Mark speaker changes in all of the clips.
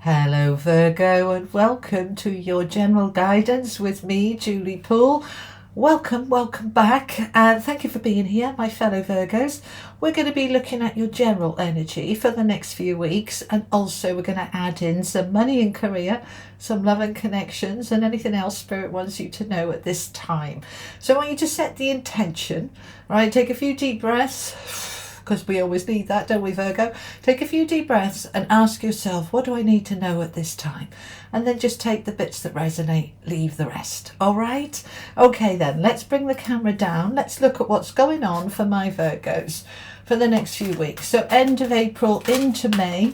Speaker 1: Hello Virgo, and welcome to your general guidance with me, Julie Poole. Welcome back, and thank you for being here, my fellow Virgos. We're going to be looking at your general energy for the next few weeks, and also we're going to add in some money and career, some love and connections, and anything else Spirit wants you to know at this time. So I want you to set the intention, right? Take a few deep breaths, because we always need that, don't we, Virgo? Take a few deep breaths and ask yourself, what do I need to know at this time? And then just take the bits that resonate, leave the rest. All right? Okay, then, let's bring the camera down. Let's look at what's going on for my Virgos for the next few weeks. So end of April into May.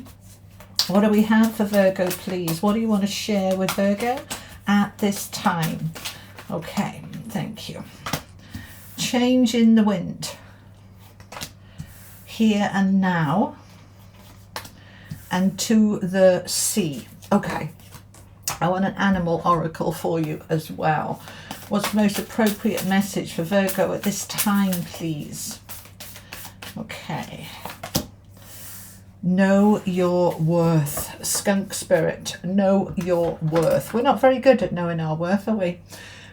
Speaker 1: What do we have for Virgo, please? What do you want to share with Virgo at this time? Okay, thank you. Change in the wind. Here and now, and to the sea. Okay, I want an animal oracle for you as well. What's the most appropriate message for Virgo at this time, please? Okay. Know your worth. Skunk spirit, know your worth. We're not very good at knowing our worth, are we?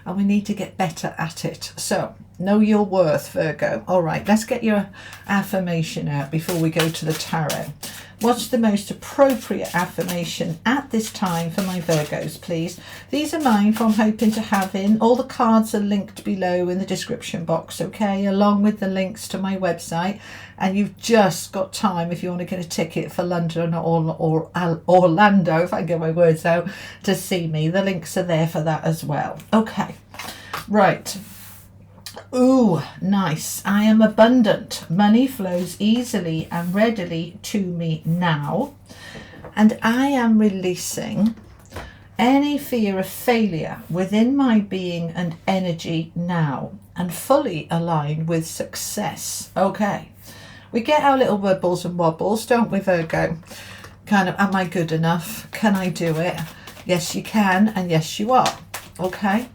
Speaker 1: And we need to get better at it. So, know your worth, Virgo. All right, let's get your affirmation out before we go to the tarot. What's the most appropriate affirmation at this time for my Virgos, please? These are mine from Hoping to Having. All the cards are linked below in the description box, okay, along with the links to my website. And you've just got time if you want to get a ticket for London or Orlando, if I can get my words out, to see me. The links are there for that as well. Okay, right. Ooh, nice. I am abundant. Money flows easily and readily to me now. And I am releasing any fear of failure within my being and energy now, and fully aligned with success. Okay. We get our little wibbles and wobbles, don't we, Virgo? Kind of, am I good enough? Can I do it? Yes, you can, and yes, you are. Okay?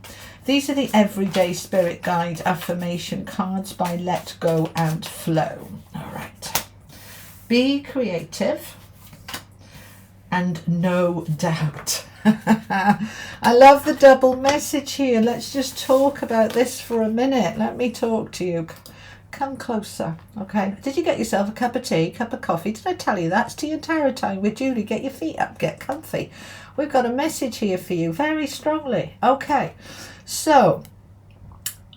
Speaker 1: These are the Everyday Spirit Guide affirmation cards by Let Go and Flow. All right. Be creative and no doubt. I love the double message here. Let's just talk about this for a minute. Let me talk to you. Come closer. Okay. Did you get yourself a cup of tea, cup of coffee? Did I tell you that? It's tea and tarot time with Julie. Get your feet up, get comfy. We've got a message here for you very strongly. Okay. So,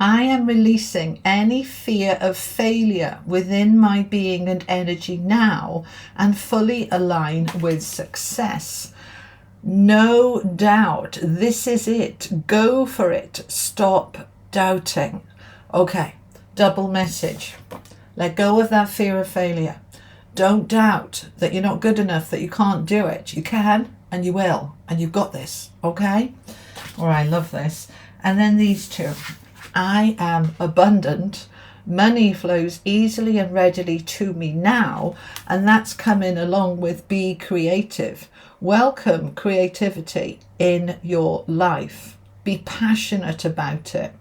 Speaker 1: I am releasing any fear of failure within my being and energy now, and fully align with success. No doubt. This is it. Go for it. Stop doubting. Okay. Double message. Let go of that fear of failure. Don't doubt that you're not good enough, that you can't do it. You can, and you will, and you've got this. Okay? All right, I love this. And then these two. I am abundant. Money flows easily and readily to me now, and that's coming along with be creative. Welcome creativity in your life. Be passionate about it.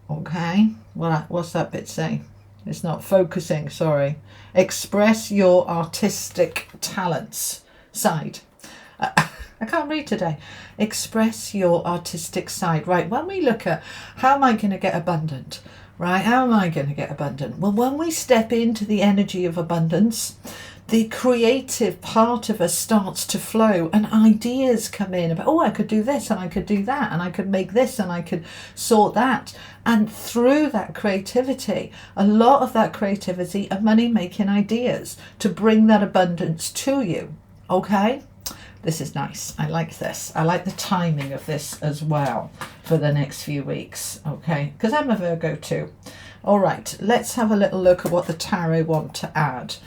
Speaker 1: Okay, well, what's that bit say? It's not focusing, sorry. Express your artistic talents side. I can't read today. Express your artistic side. Right, when we look at how am I going to get abundant, right? How am I going to get abundant? Well, when we step into the energy of abundance, the creative part of us starts to flow, and ideas come in about, oh, I could do this and I could do that and I could make this and I could sort that. And through that creativity, a lot of that creativity are money making ideas to bring that abundance to you. Okay, this is nice. I like this. I like the timing of this as well for the next few weeks. Okay, because I'm a Virgo too. All right, let's have a little look at what the tarot want to add.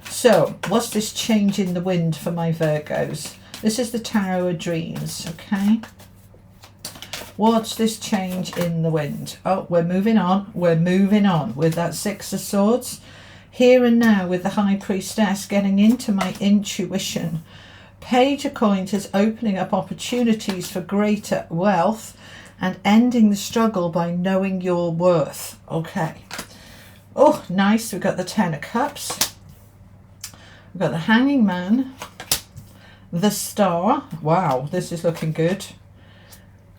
Speaker 1: So, what's this change in the wind for my Virgos? This is the Tarot of Dreams, okay? What's this change in the wind? Oh, we're moving on. We're moving on with that Six of Swords. Here and now with the High Priestess, getting into my intuition. Page of Coins is opening up opportunities for greater wealth and ending the struggle by knowing your worth. Okay. Oh, nice. We've got the Ten of Cups. We've got the Hanging Man, the Star. Wow, this is looking good.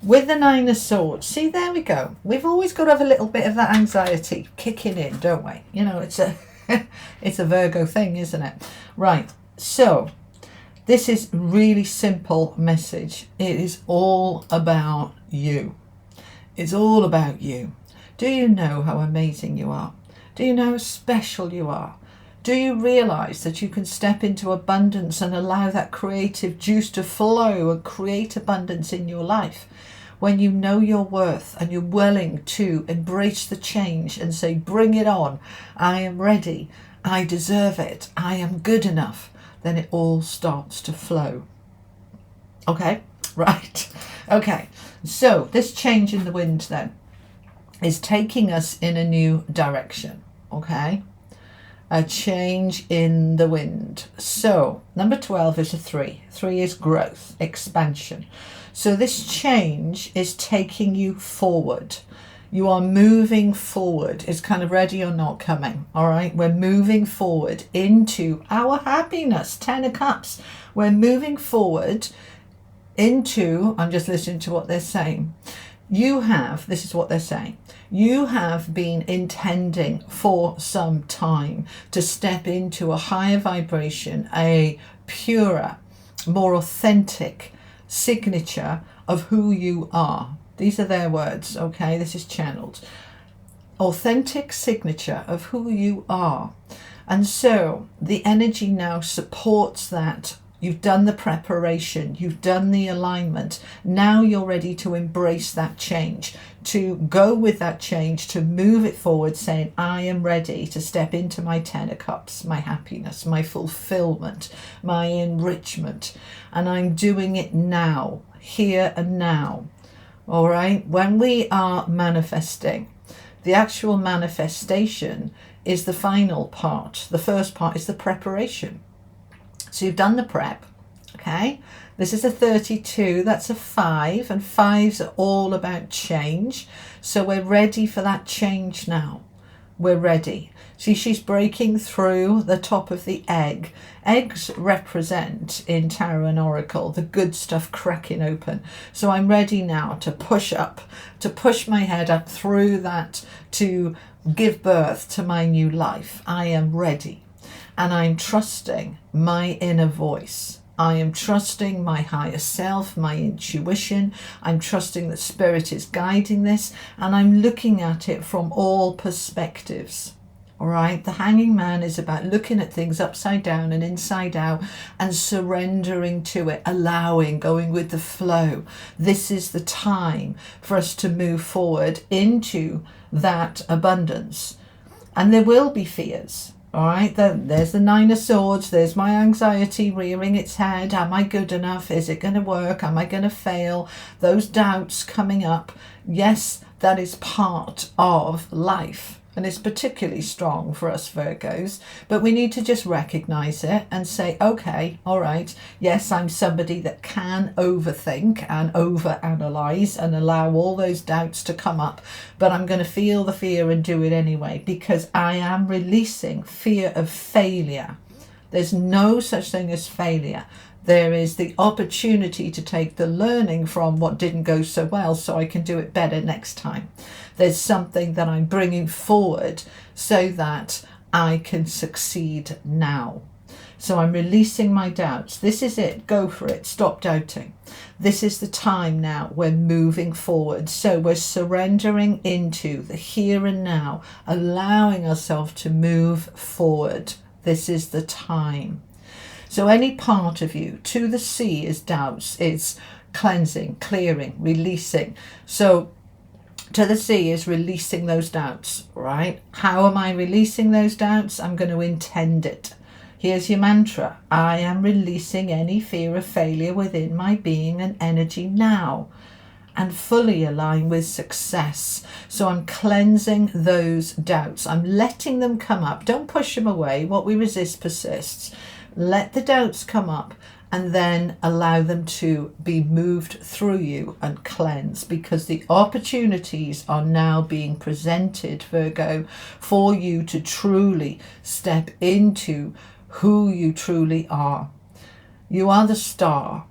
Speaker 1: With the Nine of Swords. See, there we go. We've always got to have a little bit of that anxiety kicking in, don't we? You know, it's a it's a Virgo thing, isn't it? Right. So this is really simple message. It is all about you. It's all about you. Do you know how amazing you are? Do you know how special you are? Do you realize that you can step into abundance and allow that creative juice to flow and create abundance in your life? When you know your worth and you're willing to embrace the change and say, bring it on, I am ready, I deserve it, I am good enough, then it all starts to flow. Okay, right. Okay, so this change in the wind then is taking us in a new direction. Okay, a change in the wind. So number 12 is a 3. 3 is growth, expansion. So this change is taking you forward. You are moving forward. It's kind of ready or not coming. All right. We're moving forward into our happiness. 10 of Cups. We're moving forward into, I'm just listening to what they're saying. This is what they're saying. You have been intending for some time to step into a higher vibration, a purer, more authentic signature of who you are. These are their words, okay? This is channeled. Authentic signature of who you are. And so the energy now supports that. You've done the preparation, you've done the alignment. Now you're ready to embrace that change, to go with that change, to move it forward, saying, I am ready to step into my 10 of Cups, my happiness, my fulfillment, my enrichment. And I'm doing it now, here and now. All right. When we are manifesting, the actual manifestation is the final part. The first part is the preparation. So you've done the prep, okay? This is a 32, that's a 5, and 5s are all about change. So we're ready for that change now. We're ready. See, she's breaking through the top of the egg. Eggs represent, in Tarot and Oracle, the good stuff cracking open. So I'm ready now to push up, to push my head up through that, to give birth to my new life. I am ready. And I'm trusting my inner voice. I am trusting my higher self, my intuition. I'm trusting that Spirit is guiding this. And I'm looking at it from all perspectives. All right. The Hanging Man is about looking at things upside down and inside out and surrendering to it, allowing, going with the flow. This is the time for us to move forward into that abundance. And there will be fears. All right, there's the 9 of Swords. There's my anxiety rearing its head. Am I good enough? Is it going to work? Am I going to fail? Those doubts coming up. Yes, that is part of life. And it's particularly strong for us Virgos. But we need to just recognize it and say, okay, all right, yes, I'm somebody that can overthink and overanalyze and allow all those doubts to come up. But I'm going to feel the fear and do it anyway, because I am releasing fear of failure. There's no such thing as failure. There is the opportunity to take the learning from what didn't go so well so I can do it better next time. There's something that I'm bringing forward so that I can succeed now. So I'm releasing my doubts. This is it. Go for it. Stop doubting. This is the time now. We're moving forward. So we're surrendering into the here and now, allowing ourselves to move forward. This is the time. So any part of you, to the sea is doubts, it's cleansing, clearing, releasing. So to the sea is releasing those doubts, right? How am I releasing those doubts? I'm going to intend it. Here's your mantra. I am releasing any fear of failure within my being and energy now, and fully align with success. So I'm cleansing those doubts. I'm letting them come up. Don't push them away. What we resist persists. Let the doubts come up and then allow them to be moved through you and cleanse, because the opportunities are now being presented, Virgo, for you to truly step into who you truly are. You are the star.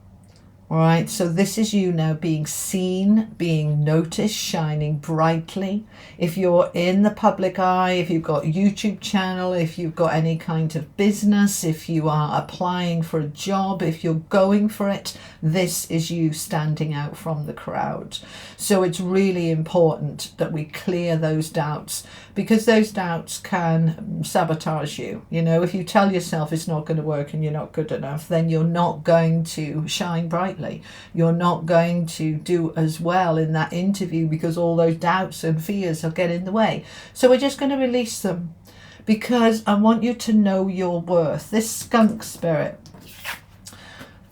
Speaker 1: All right, so this is you now being seen, being noticed, shining brightly. If you're in the public eye, if you've got a YouTube channel, if you've got any kind of business, if you are applying for a job, if you're going for it, this is you standing out from the crowd. So it's really important that we clear those doubts, because those doubts can sabotage you. You know, if you tell yourself it's not going to work and you're not good enough, then you're not going to shine brightly. You're not going to do as well in that interview, because all those doubts and fears will get in the way. So we're just going to release them, because I want you to know your worth. This skunk spirit,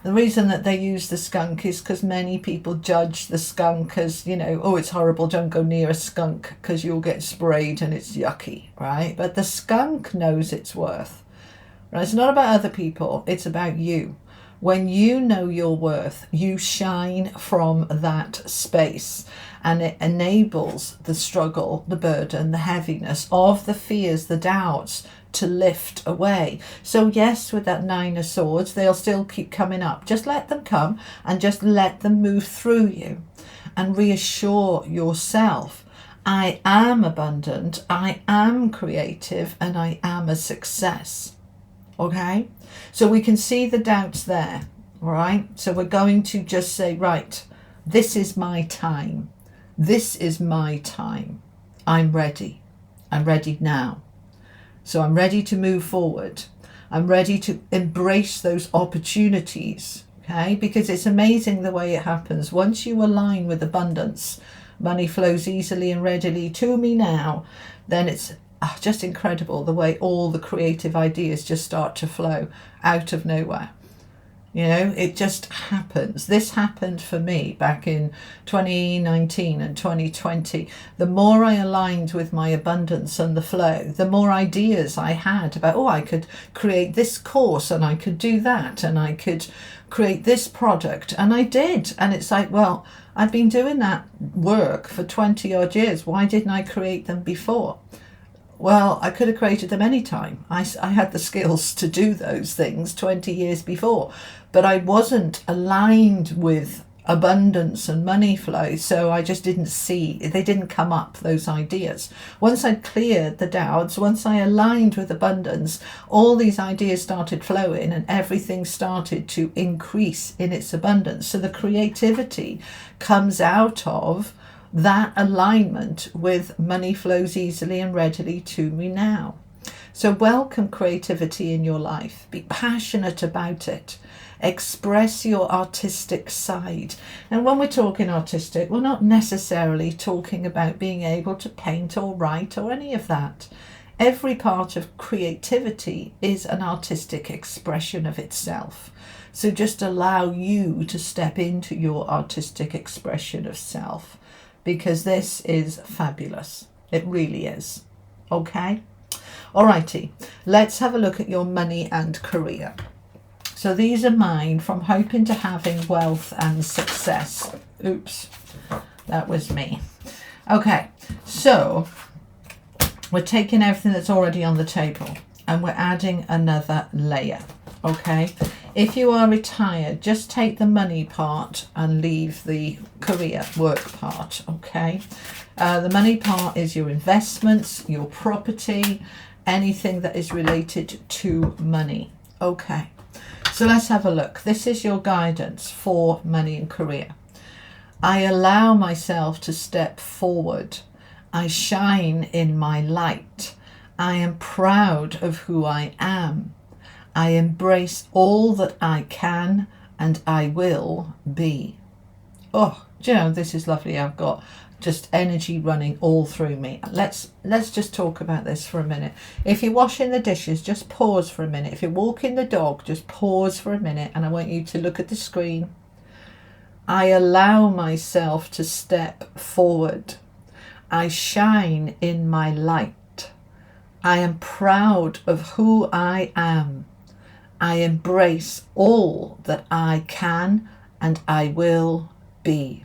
Speaker 1: the reason that they use the skunk is because many people judge the skunk as, you know, oh, it's horrible, don't go near a skunk because you'll get sprayed and it's yucky, right? But the skunk knows its worth, right? It's not about other people, it's about you. When you know your worth, you shine from that space, and it enables the struggle, the burden, the heaviness of the fears, the doubts to lift away. So yes, with that Nine of Swords, they'll still keep coming up. Just let them come and just let them move through you, and reassure yourself, I am abundant, I am creative, and I am a success. Okay, so we can see the doubts there. All right, so we're going to just say, right, this is my time. This is my time. I'm ready. I'm ready now. So I'm ready to move forward. I'm ready to embrace those opportunities. Okay, because it's amazing the way it happens. Once you align with abundance, money flows easily and readily to me now, then it's just incredible the way all the creative ideas just start to flow out of nowhere. You know, it just happens. This happened for me back in 2019 and 2020. The more I aligned with my abundance and the flow, the more ideas I had about, oh, I could create this course and I could do that and I could create this product. And I did. And it's like, well, I've been doing that work for 20 odd years. Why didn't I create them before? Well, I could have created them anytime. I had the skills to do those things 20 years before, but I wasn't aligned with abundance and money flow, so I just didn't see, they didn't come up, those ideas. Once I'd cleared the doubts, once I aligned with abundance, all these ideas started flowing and everything started to increase in its abundance. So the creativity comes out of that alignment with money flows easily and readily to me now. So welcome creativity in your life. Be passionate about it. Express your artistic side. And when we're talking artistic, we're not necessarily talking about being able to paint or write or any of that. Every part of creativity is an artistic expression of itself. So just allow you to step into your artistic expression of self, because this is fabulous. It really is. Okay? Alrighty, let's have a look at your money and career. So these are mine, from hoping to having wealth and success. Oops, that was me. Okay, so we're taking everything that's already on the table and we're adding another layer. Okay, if you are retired, just take the money part and leave the career work part. Okay, the money part is your investments, your property, anything that is related to money. Okay, so let's have a look. This is your guidance for money and career. I allow myself to step forward. I shine in my light. I am proud of who I am. I embrace all that I can and I will be. Oh, do you know, this is lovely. I've got just energy running all through me. Let's just talk about this for a minute. If you're washing the dishes, just pause for a minute. If you're walking the dog, just pause for a minute, and I want you to look at the screen. I allow myself to step forward. I shine in my light. I am proud of who I am. I embrace all that I can and I will be.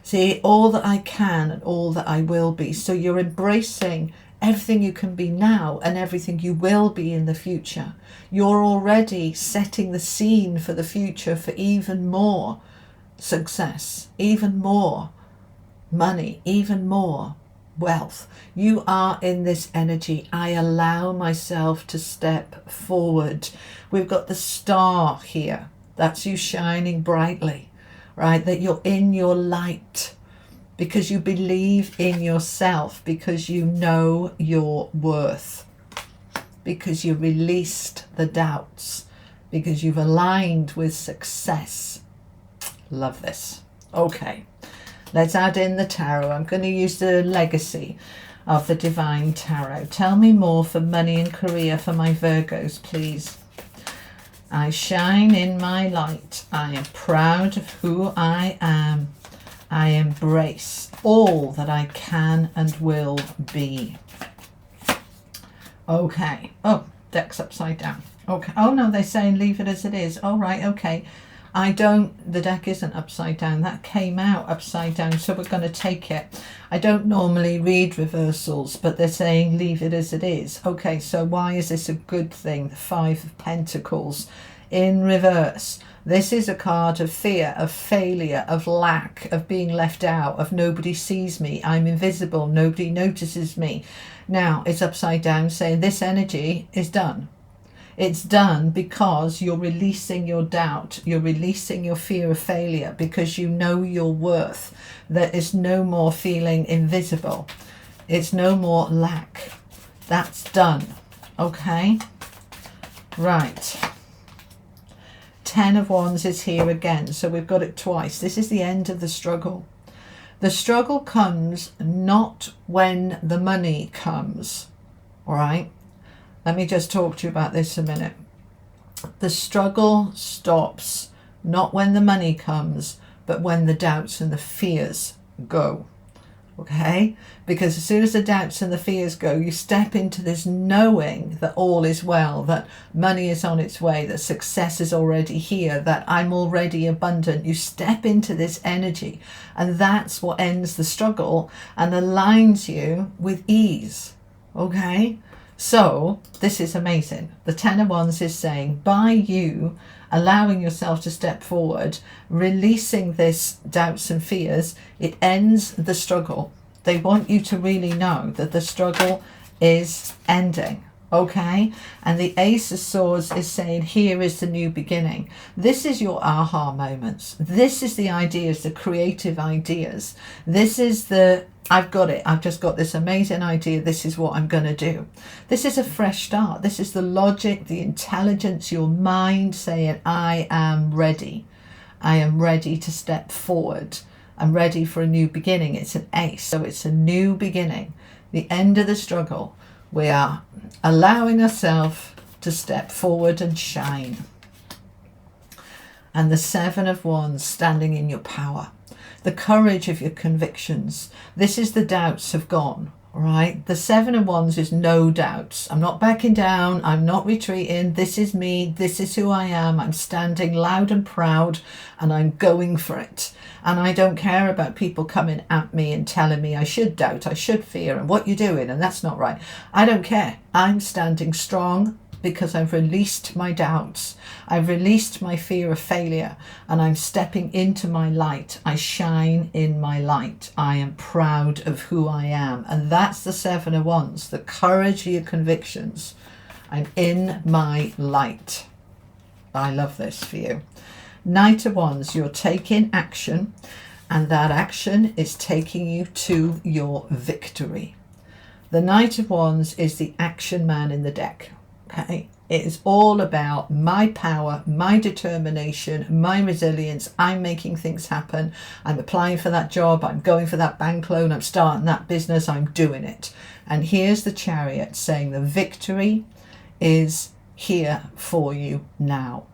Speaker 1: See, all that I can and all that I will be. So you're embracing everything you can be now and everything you will be in the future. You're already setting the scene for the future for even more success, even more money, even more wealth. You are in this energy. I allow myself to step forward. We've got the star here. That's you shining brightly, right? That you're in your light because you believe in yourself, because you know your worth, because you released the doubts, because you've aligned with success. Love this. Okay, let's add in the tarot. I'm going to use the legacy of the Divine Tarot. Tell me more for money and career for my Virgos, please. I shine in my light. I am proud of who I am. I embrace all that I can and will be. Okay. Oh, deck's upside down. Okay. Oh no, they're saying leave it as it is. All right. Okay. The deck isn't upside down. That came out upside down, so we're going to take it. I don't normally read reversals, but they're saying leave it as it is. Okay, so why is this a good thing? The Five of Pentacles in reverse. This is a card of fear, of failure, of lack, of being left out, of nobody sees me, I'm invisible, nobody notices me. Now it's upside down, saying this energy is done. It's done because you're releasing your doubt. You're releasing your fear of failure because you know your worth. There is no more feeling invisible. It's no more lack. That's done. Okay? Right. 10 of Wands is here again. So we've got it twice. This is the end of the struggle. The struggle comes not when the money comes. All right? Let me just talk to you about this a minute. The struggle stops not when the money comes, but when the doubts and the fears go. Okay? Because as soon as the doubts and the fears go, you step into this knowing that all is well, that money is on its way, that success is already here, that I'm already abundant. You step into this energy, and that's what ends the struggle and aligns you with ease. Okay? So this is amazing. The 10 of Wands is saying by you allowing yourself to step forward, releasing this doubts and fears, it ends the struggle. They want you to really know that the struggle is ending. Okay? And the Ace of Swords is saying here is the new beginning. This is your aha moments. This is the ideas, the creative ideas. This is the I've got it. I've just got this amazing idea. This is what I'm going to do. This is a fresh start. This is the logic, the intelligence, your mind saying, I am ready. I am ready to step forward. I'm ready for a new beginning. It's an ace. So it's a new beginning. The end of the struggle. We are allowing ourselves to step forward and shine. And the 7 of Wands standing in your power. The courage of your convictions. This is the doubts have gone, right? The 7 of Wands is no doubts. I'm not backing down. I'm not retreating. This is me. This is who I am. I'm standing loud and proud and I'm going for it. And I don't care about people coming at me and telling me I should doubt, I should fear and what you're doing and that's not right. I don't care. I'm standing strong because I've released my doubts. I've released my fear of failure and I'm stepping into my light. I shine in my light. I am proud of who I am. And that's the 7 of Wands, the courage of your convictions. I'm in my light. I love this for you. Knight of Wands, you're taking action and that action is taking you to your victory. The Knight of Wands is the action man in the deck. Okay, it is all about my power, my determination, my resilience. I'm making things happen. I'm applying for that job. I'm going for that bank loan. I'm starting that business. I'm doing it. And here's the Chariot saying the victory is here for you now.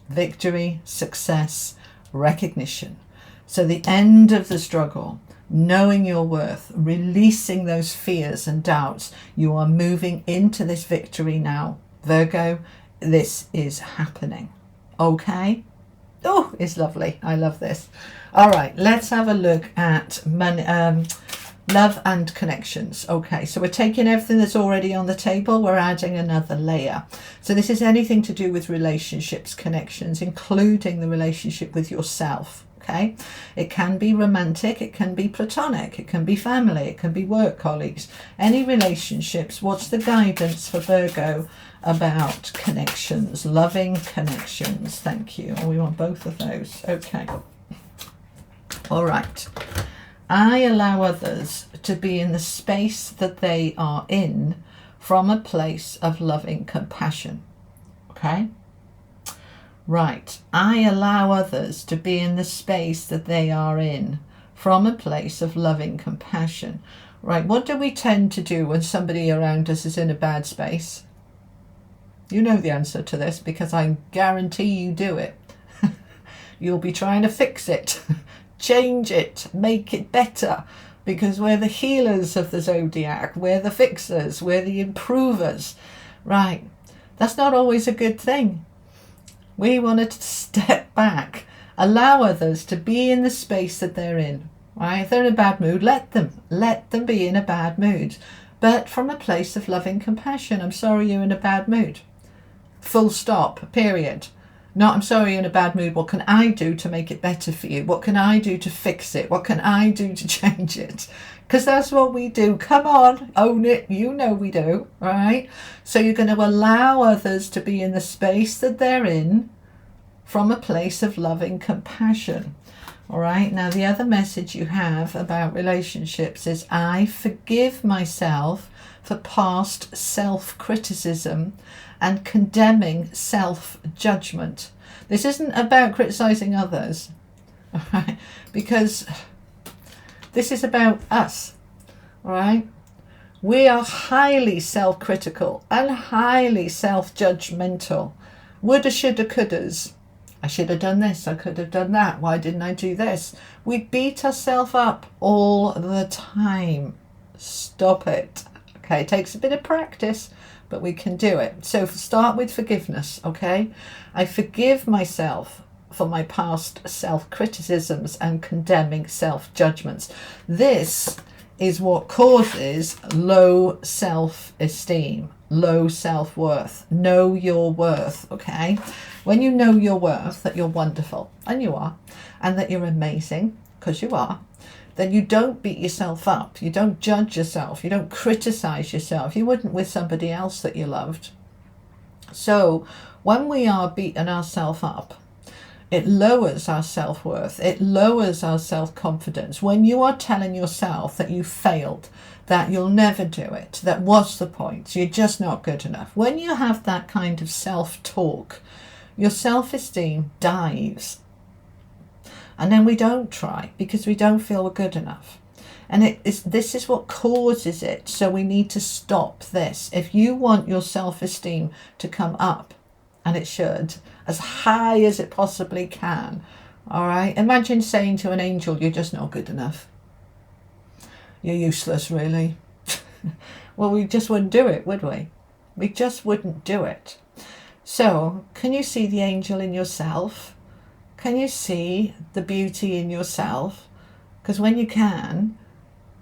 Speaker 1: Victory, success, recognition. So the end of the struggle, knowing your worth, releasing those fears and doubts, you are moving into this victory now. Virgo, this is happening. Okay? Oh, it's lovely. I love this. All right, let's have a look at money. Love and connections. Okay, so we're taking everything that's already on the table, we're adding another layer. So this is anything to do with relationships, connections, including the relationship with yourself. Okay, it can be romantic, it can be platonic, it can be family, it can be work colleagues, any relationships. What's the guidance for Virgo about connections, loving connections? Thank you. Oh, we want both of those. Okay. All right. I allow others to be in the space that they are in from a place of loving compassion. Okay? Right. I allow others to be in the space that they are in from a place of loving compassion. Right. What do we tend to do when somebody around us is in a bad space? You know the answer to this because I guarantee you do it. You'll be trying to fix it. Change it, make it better, because we're the healers of the zodiac, we're the fixers, we're the improvers. Right, that's not always a good thing. We want to step back, allow others to be in the space that they're in. Right, if they're in a bad mood, let them be in a bad mood, but from a place of loving compassion. I'm sorry you're in a bad mood. Full stop, period. Not, I'm sorry, you're in a bad mood. What can I do to make it better for you? What can I do to fix it? What can I do to change it? Because that's what we do. Come on, own it. You know we do, right? So you're going to allow others to be in the space that they're in from a place of loving compassion. All right. Now, the other message you have about relationships is I forgive myself for past self-criticism and condemning self-judgment. This isn't about criticizing others, all right? Because this is about us, all right? We are highly self-critical and highly self-judgmental. Woulda, shoulda, couldas. I should have done this, I could have done that, why didn't I do this? We beat ourselves up all the time. Stop it. Okay, it takes a bit of practice, but we can do it. So start with forgiveness, okay? I forgive myself for my past self-criticisms and condemning self-judgments. This is what causes low self-esteem, low self-worth. Know your worth, okay? When you know your worth, that you're wonderful, and you are, and that you're amazing, because you are, then you don't beat yourself up. You don't judge yourself. You don't criticize yourself. You wouldn't with somebody else that you loved. So when we are beating ourselves up, it lowers our self-worth. It lowers our self-confidence. When you are telling yourself that you failed, that you'll never do it, that what's the point, you're just not good enough. When you have that kind of self-talk, your self-esteem dives. And then we don't try because we don't feel we're good enough. And this is what causes it. So we need to stop this. If you want your self-esteem to come up, and it should, as high as it possibly can, all right? Imagine saying to an angel, you're just not good enough. You're useless, really. Well, we just wouldn't do it, would we? We just wouldn't do it. So can you see the angel in yourself? Can you see the beauty in yourself? Because when you can,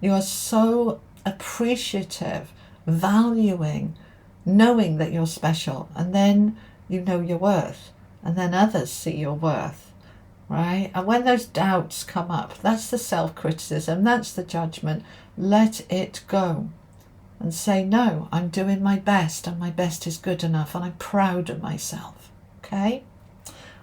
Speaker 1: you are so appreciative, valuing, knowing that you're special. And then you know your worth. And then others see your worth, right? And when those doubts come up, that's the self-criticism, that's the judgment. Let it go. And say, no, I'm doing my best. And my best is good enough. And I'm proud of myself. Okay?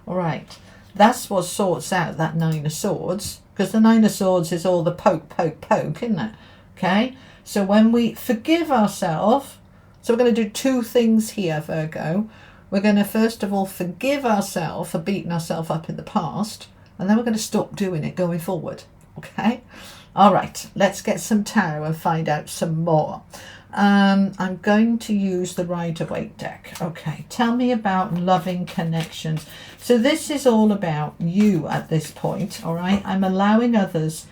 Speaker 1: All right. That's what sorts out that Nine of Swords, because the Nine of Swords is all the poke, poke, poke, isn't it? Okay, so when we forgive ourselves, so we're going to do two things here, Virgo. We're going to first of all forgive ourselves for beating ourselves up in the past, and then we're going to stop doing it going forward. Okay, all right, let's get some tarot and find out some more. I'm going to use the Rider-Waite deck. Okay, tell me about loving connections. So this is all about you at this point, all right? I'm allowing others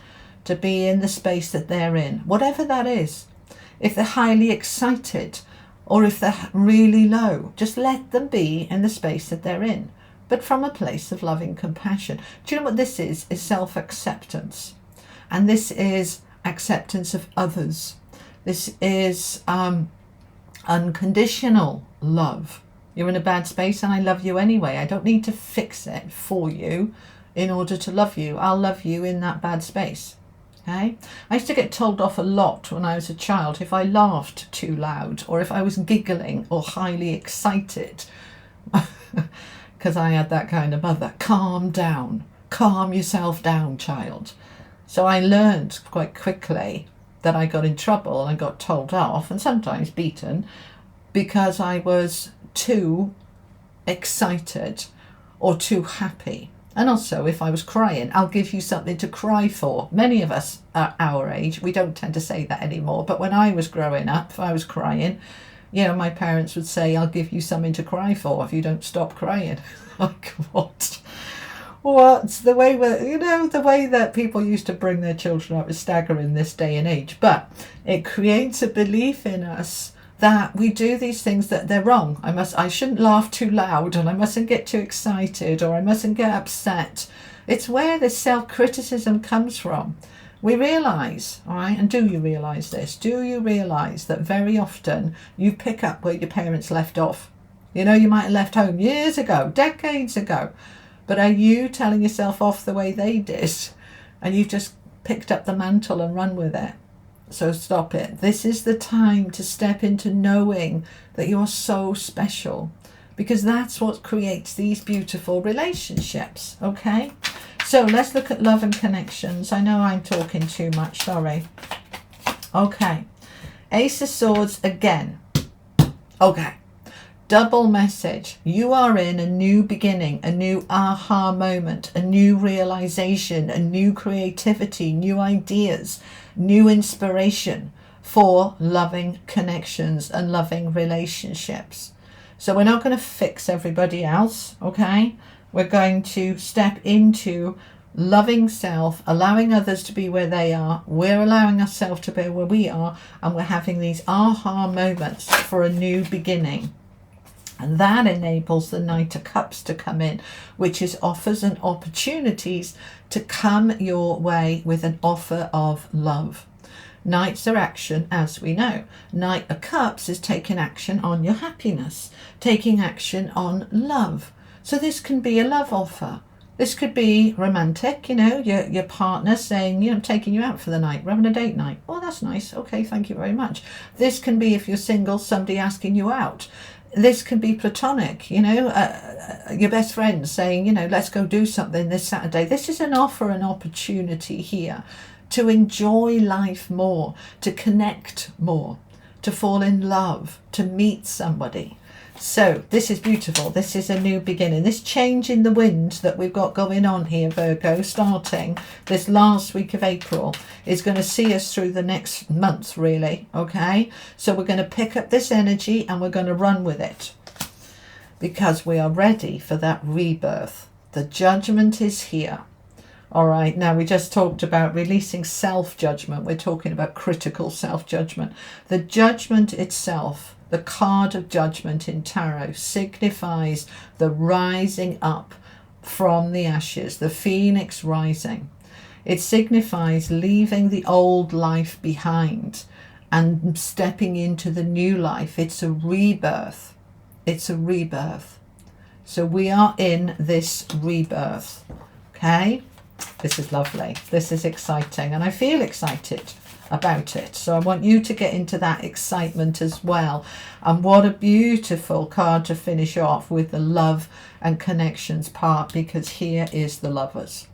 Speaker 1: to be in the space that they're in, whatever that is. If they're highly excited or if they're really low, just let them be in the space that they're in, but from a place of loving compassion. Do you know what this is? Is self-acceptance. And this is acceptance of others. This is unconditional love. You're in a bad space and I love you anyway. I don't need to fix it for you in order to love you. I'll love you in that bad space. Okay? I used to get told off a lot when I was a child if I laughed too loud or if I was giggling or highly excited, because I had that kind of mother. Calm down. Calm yourself down, child. So I learned quite quickly that I got in trouble and I got told off and sometimes beaten because I was too excited or too happy. And also, if I was crying, I'll give you something to cry for. Many of us at our age, we don't tend to say that anymore. But when I was growing up, if I was crying, you know, my parents would say, I'll give you something to cry for if you don't stop crying. Like, what? What's the way that, you know, the way that people used to bring their children up is staggering this day and age. But it creates a belief in us that we do these things that they're wrong. I shouldn't laugh too loud, and I mustn't get too excited, or I mustn't get upset. It's where this self-criticism comes from. We realise, all right, and do you realise this? Do you realise that very often you pick up where your parents left off? You know, you might have left home years ago, decades ago, but are you telling yourself off the way they did? And you've just picked up the mantle and run with it. So stop it. This is the time to step into knowing that you're so special, because that's what creates these beautiful relationships. Okay, so let's look at love and connections. I know I'm talking too much, sorry. Okay, Ace of Swords again. Okay, double message. You are in a new beginning, a new aha moment, a new realization, a new creativity, new ideas, new inspiration for loving connections and loving relationships. So we're not going to fix everybody else, okay? We're going to step into loving self, allowing others to be where they are. We're allowing ourselves to be where we are, and we're having these aha moments for a new beginning. And that enables the Knight of Cups to come in, which is offers and opportunities to come your way with an offer of love. Knights are action, as we know. Knight of Cups is taking action on your happiness, taking action on love. So this can be a love offer. This could be romantic, you know, your partner saying, you know, I'm taking you out for the night, we're having a date night. Oh, that's nice. Okay, thank you very much. This can be, if you're single, somebody asking you out. This can be platonic, you know, your best friend saying, you know, let's go do something this Saturday. This is an offer, an opportunity here to enjoy life more, to connect more, to fall in love, to meet somebody. So this is beautiful. This is a new beginning. This change in the wind that we've got going on here, Virgo, starting this last week of April, is going to see us through the next month, really. Okay, so we're going to pick up this energy and we're going to run with it, because we are ready for that rebirth. The judgment is here. All right, now we just talked about releasing self-judgment. We're talking about critical self-judgment. The judgment itself, the card of judgment in tarot, signifies the rising up from the ashes, the phoenix rising. It signifies leaving the old life behind and stepping into the new life. It's a rebirth. It's a rebirth. So we are in this rebirth. Okay, this is lovely. This is exciting, and I feel excited about it. So I want you to get into that excitement as well. And what a beautiful card to finish off with the love and connections part, because here is the Lovers.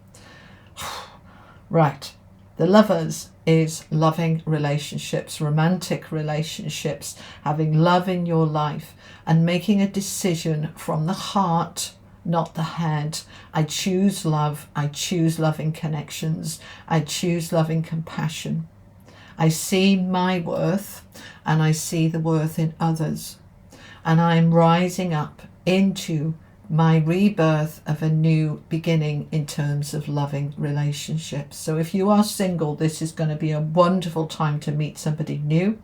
Speaker 1: Right, the Lovers is loving relationships, romantic relationships, having love in your life and making a decision from the heart, not the head. I choose love. I choose loving connections. I choose loving compassion. I see my worth and I see the worth in others. And I'm rising up into my rebirth of a new beginning in terms of loving relationships. So if you are single, this is going to be a wonderful time to meet somebody new.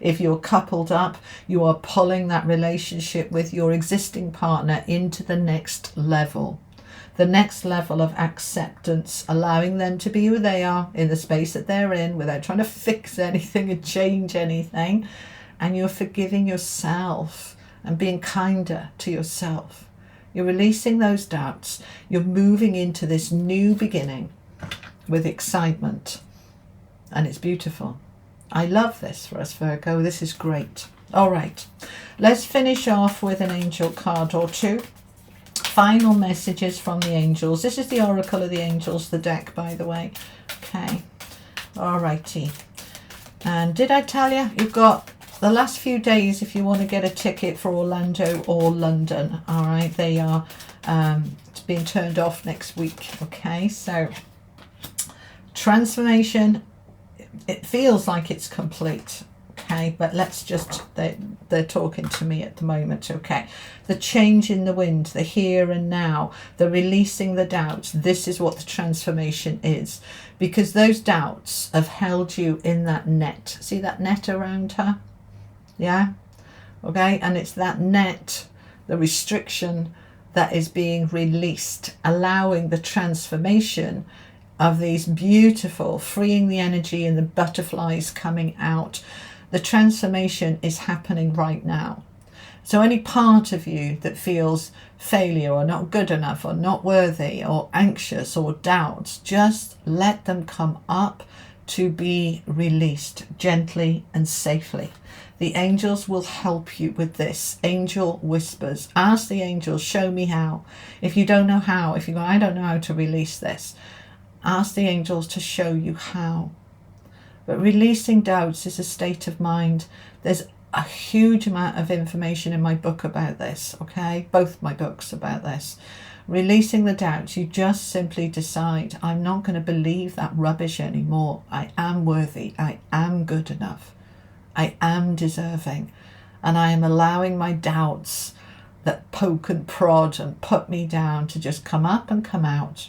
Speaker 1: If you're coupled up, you are pulling that relationship with your existing partner into the next level. the next level of acceptance, allowing them to be who they are in the space that they're in without trying to fix anything and change anything. And you're forgiving yourself and being kinder to yourself. You're releasing those doubts. You're moving into this new beginning with excitement. And it's beautiful. I love this for us, Virgo. This is great. All right. Let's finish off with an angel card or two. Final messages from the angels. This is the Oracle of the Angels, the deck, by the way. Okay. All righty. And did I tell you? You've got the last few days if you want to get a ticket for Orlando or London. All right. They are it's being turned off next week. Okay. So transformation, it feels like it's complete. Okay, but let's just, they're talking to me at the moment. Okay, the change in the wind, the here and now, the releasing the doubts. This is what the transformation is, because those doubts have held you in that net. See that net around her? Yeah. Okay, and it's that net, the restriction, that is being released, allowing the transformation of these beautiful, freeing the energy and the butterflies coming out. The transformation is happening right now. So any part of you that feels failure or not good enough or not worthy or anxious or doubts, just let them come up to be released gently and safely. The angels will help you with this. Angel whispers. Ask the angels, show me how. If you don't know how, if you go, I don't know how to release this, ask the angels to show you how. But releasing doubts is a state of mind. There's a huge amount of information in my book about this, okay? Both my books about this. Releasing the doubts, you just simply decide, I'm not going to believe that rubbish anymore. I am worthy. I am good enough. I am deserving. And I am allowing my doubts that poke and prod and put me down to just come up and come out.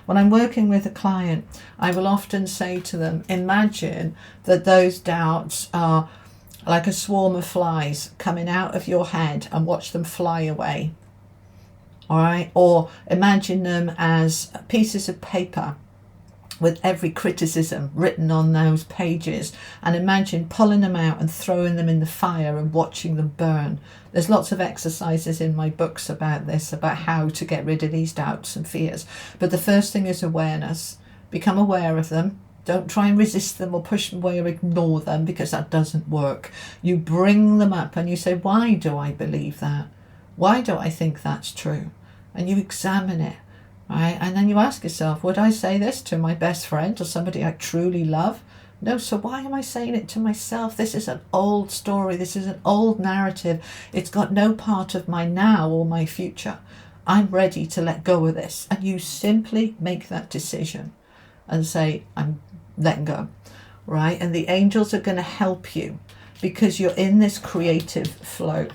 Speaker 1: When I'm working with a client, I will often say to them, imagine that those doubts are like a swarm of flies coming out of your head, and watch them fly away. All right? Or imagine them as pieces of paper with every criticism written on those pages, and imagine pulling them out and throwing them in the fire and watching them burn. There's lots of exercises in my books about this, about how to get rid of these doubts and fears. But the first thing is awareness. Become aware of them. Don't try and resist them or push them away or ignore them, because that doesn't work. You bring them up and you say, why do I believe that? Why do I think that's true? And you examine it. Right? And then you ask yourself, would I say this to my best friend or somebody I truly love? No, so why am I saying it to myself? This is an old story. This is an old narrative. It's got no part of my now or my future. I'm ready to let go of this. And you simply make that decision and say, I'm letting go. Right? And the angels are going to help you, because you're in this creative flow.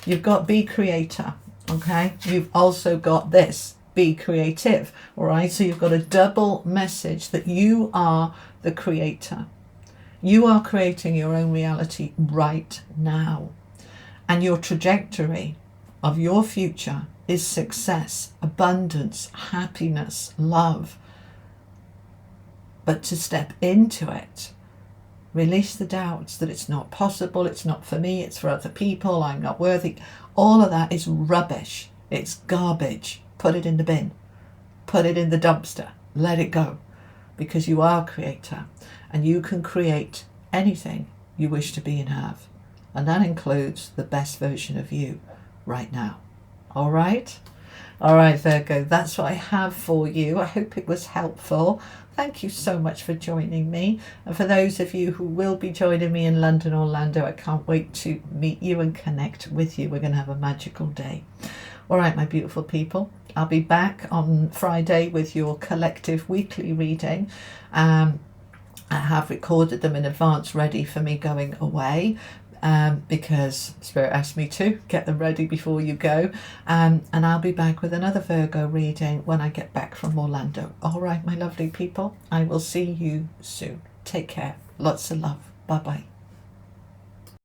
Speaker 1: You've got be creator. Okay? You've also got this. Be creative. All right, so you've got a double message that you are the creator. You are creating your own reality right now, and your trajectory of your future is success, abundance, happiness, love. But to step into it, release the doubts that it's not possible, it's not for me, it's for other people, I'm not worthy. All of that is rubbish. It's garbage. Put it in the bin. Put it in the dumpster. Let it go. Because you are a creator, and you can create anything you wish to be and have. And that includes the best version of you right now. All right? All right, Virgo, that's what I have for you. I hope it was helpful. Thank you so much for joining me. And for those of you who will be joining me in London, Orlando, I can't wait to meet you and connect with you. We're going to have a magical day. All right, my beautiful people, I'll be back on Friday with your collective weekly reading. I have recorded them in advance, ready for me going away, because Spirit asked me to get them ready before you go. And I'll be back with another Virgo reading when I get back from Orlando. All right, my lovely people, I will see you soon. Take care. Lots of love. Bye-bye.